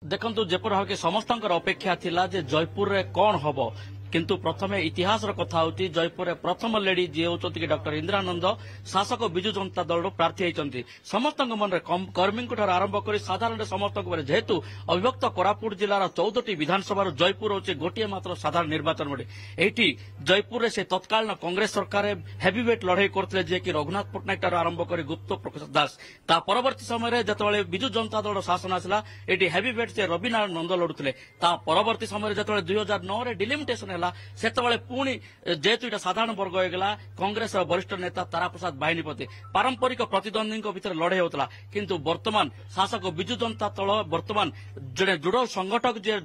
देखंतु जेपर भाव कि समस्त अपेक्षा थिला जे जयपुर रे कौन हबो किंतु प्रथमे इतिहास कथा होती जयपुर प्रथम लेडी जी होती कि डॉक्टर इंदिरानंद शासक बिजु जनता दल प्रार्थी होती समस्त मन कर्मी आरंभ कर साधारण समस्त जेहेतु अविभक्त कोरापुट जिलार 14टी विधानसभा जयपुर होची गोटे मात्र साधारण निर्वाचन मंडी एठी जयपुर रे से तत्कालीन कांग्रेस सरकार हेवीवेट लड़ाई करते जे कि रघुनाथ पट्टनायक आरंभ कर गुप्त प्रकाश दास ता परवर्ती समय जिते बिजु जनता दल शासन आसला एटी हेवीवेट से रविनारायण नंद लड़ुते ता परवर्ती समय जिते 2009 डिलिमिटेशन सेतबले पुणी जेहेतु इटा साधारण वर्ग होगला कांग्रेस वरिष्ठ नेता तारा प्रसाद बाहिनीपति पारंपरिक प्रतिद्वंदी भितर लड़ाई होता किंतु वर्तमान शासक बिजु जनता दल वर्तमान जड़े दृढ़ संगठक जे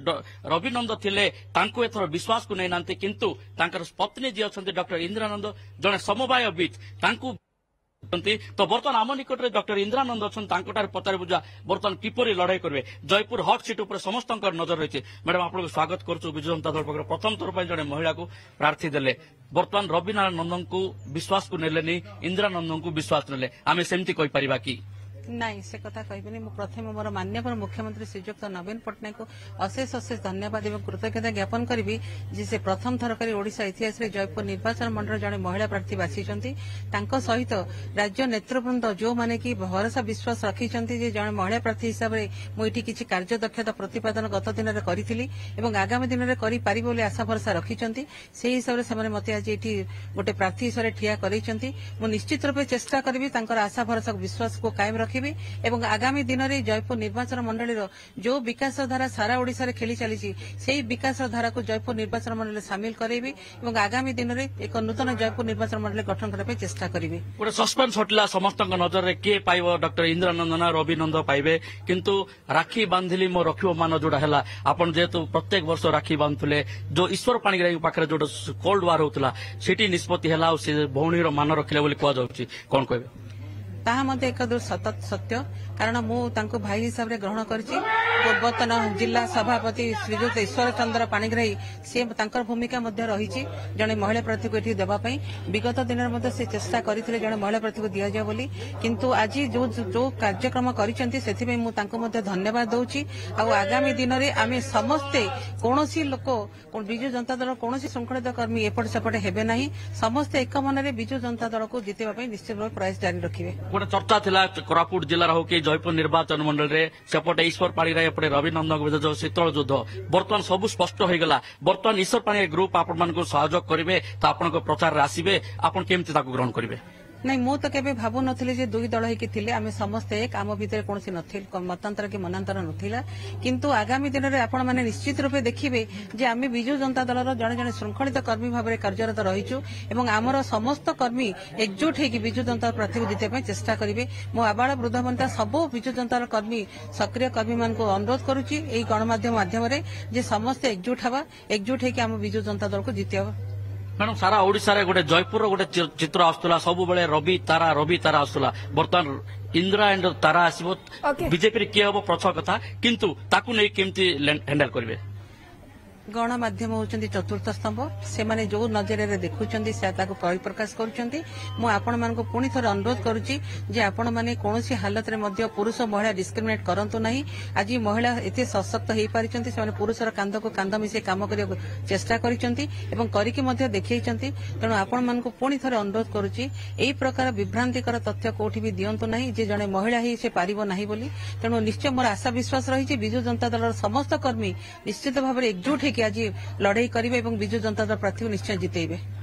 रविनंद थिले तांको एथर विश्वास को नहीं नांती किंतु तांकर पत्नी जी अच्छा डॉक्टर इंदिरानंद जड़े समवायविद तांको तो बर्तमान आम निकट में डॉक्टर इंदिरानंद अच्छा पचार बुझा बर्तमान किपरि लड़ाई करेंगे जयपुर हट सीट उपर समस्त नजर रही मैडम आपको स्वागत करुँ बिजु जनता दल पक्ष प्रथम थर पर जड़े महिला को प्रार्थी देले बर्तमान रविनारायण नंदन को विश्वास को नेले इंदिरानंद को विश्वास नेले आम सेमती कहीपर कि नाई से कथा कहबनी प्रथम मोर माननीय मुख्यमंत्री श्रीजुक्त नवीन पट्टनायक को अशेष अशेष धन्यवाद और कृतज्ञता ज्ञापन करी जे से प्रथम थर कर ओडिशा इतिहास रे जयपुर निर्वाचन मंडल जड़े महिला प्रार्थी बाछिचंती तांको सहित राज्य नेतृवृंद जो माने कि भरोसा विश्वास रखिचंती जे जड़े महिला प्रार्थी हिसाब से मुझे किसी कार्य दक्षता प्रतिपादन गत दिन में करी आगामी दिन में करी पारिबो बोली आशा भरोसा रखिचंती से हिसाब से मते आज एठी गोटे प्रार्थी हिसाब से ठिया करैचंती मु निश्चित रूपे चेष्टा करबी तांकर आशा भरोसा विश्वास को कायम रखी एवं आगामी दिन में जयपुर निर्वाचन मंडल जो विकास धारा सारा ओडिशा रे खेली चली से विकास धारा को जयपुर निर्वाचन मंडल सामिल करेबी एवं आगामी दिन में एक नूतन जयपुर निर्वाचन मंडल गठन करने चेष्टा करेंगे गोटे सस्पेंस हटिला समस्त नजर में किए पाइब डॉक्टर इंदिरानंद ना रविनंद पाइबे किंतु राखी बांधिली मो रखिबो मान जोड़ा है आपन जेहेतु प्रत्येक वर्ष राखी बांधुले जो ईश्वर पाणिग्राही पाखे जो कोल्ड वार होता सेठी निष्पत्ति है भौणी मान रखिले बोली कहुच्छी कौन कहबे ताहा मध्य एक दूर सत्य कारण मु तांको भाई हिसाब से ग्रहण करछि पूर्वतन जिला सभापति श्रीजुक्त ईश्वर चंद्र पाणिग्राही से तांकर भूमिका मध्य रही जड़े महिला प्रार्थी को ये देवाई विगत दिन में से चेष्टा करते जड़े महिला प्रार्थी को दि जाए बोली किंतु आज जो जो कार्यक्रम करें मुझे धन्यवाद दूची आगामी दिन में आम समस्ते कौन लोक विजु जनता दल कौन श्रृंखलित कर्मी एपट सेपटे हेबे नहीं समस्ते एक मन में विजु जनता दल को जितेबाई निश्चित भाव प्रयास जारी रखिए गोटे चर्चा थिला कोरापुट जिलार हो कि जयपुर निर्वाचन मंडल रे सेपटे ईश्वर पाणिग्राही एपटे रविनंदन जो शीतल युद्ध बर्तमान सब स्पष्ट हो गला बर्तमान ईश्वर पाणिग्राही ग्रुप आपण सहयोग करेंगे तो आपण प्रचार आसवे आपण केमती ग्रहण करेंगे नहीं मु तो केबे भाबु नथिले जे दुई दल होइके थिले आमे समस्त एक आम भितर कोनसी नथिल मतांतर के मनांतर नथिला किंतु आगामी दिन में आपण माने निश्चित रूपे देखिबे जे आमे बिजु जनता दलर जने जने श्रृंखलित कर्मी भाव में कार्यरत रहिछु एवं आमर समस्त कर्मी एकजुट होइके बिजु जनता प्रार्थी को जिते पय चेष्टा करिवे मो आबाळ वृद्ध वनिता सब बिजु जनता कर्मी सक्रिय कर्मी मान को अनुरोध करूची एई गणमाध्यम माध्यम रे जे समस्त एकजुट हवा एकजुट होइके आम बिजु जनता दल को जितेबा मैडम सारा ओडिशा रे गोटे जयपुर गोटे चित्र आसुला सब बेले रवि तारा आसुला बर्तमान इंदिरा एंड तारा आसबो बीजेपी किए हम प्रथम कथा किंतु ताकू नहीं केमती हैंडल करेंगे गणमाध्यम होउचंदी चतुर्थ स्तंभ से माने जो नजर रे देखुचंदी से ताको परिप्रकाश करूचंदी मु आपण मान को पुनी थर अनुरोध करूची जे आपण माने कोनोसी हालत रे मध्य पुरुष महिला डिस्क्रिमिनेट करंतु नाही आज महिला एते सशक्त हेई पारिचंती से माने पुरुषर कांध को कांध मिसे काम करियो चेष्टा करिचंती एवं करिके मध्य देखैचंती तेणु आपण मान को पुनी थर अनुरोध करूची एई प्रकार विभ्रांतिकर तथ्य कोठी भी दियंतु नाही जे जने महिला ही से पारिबो नाही बोली तेणु निश्चय मोर आशा विश्वास रही जे बिजु जनता दलर समस्त कर्मी निश्चित भाव एकजुट कि आज लड़ाई करेंगे और बिजु जनता दल प्रार्थी को निश्चय जितेबे।